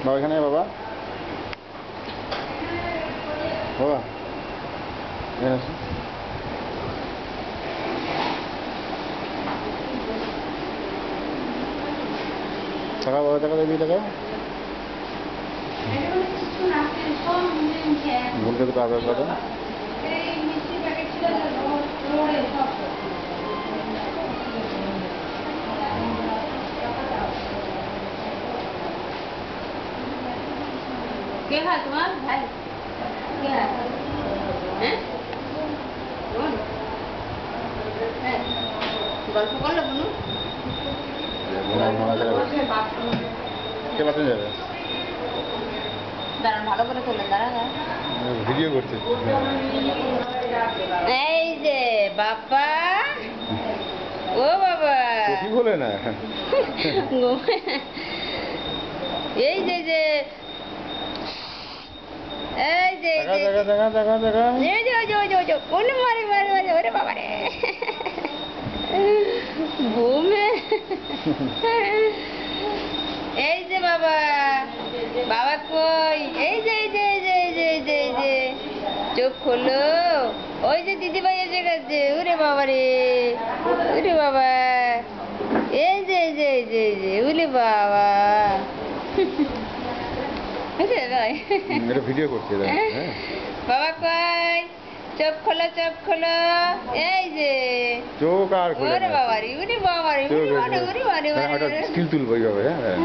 বাবা এখানে বাবা বাবা এখানে আসো টাকা বাবা টাকা দেবি টাকা ভুলকে তো কাজ করে কে হয় তোমার ভাই কে হয় হ্যাঁ গল্প করলো বুনু কে বাথরুম যাবে দাঁড়ান ভালো করে তোলেন দাঁড়ান ভিডিও করছে এই যে বাবা ও বাবা কি বলে না এই যে যে এই যে এই যে কোন মারে মারে মারে ওরে বাবা রে ঘুমে এই যে বাবা বাবা কই এই যে এই যে এই যে এই যে এই যে এই যে চোখ খোলো ওই যে দিদি ভাই এসে গেছে ওরে বাবা রে ওরে বাবা এই যে এই যে এই যে এই যে ওরে বাবা ভিডিও করছে বাবা কই চোখ খোলো এই যে চোখ আর ওরে বাবা রে ওরে বাবা রে ওরে বাবা রে স্কিল তুলবো এইভাবে হ্যাঁ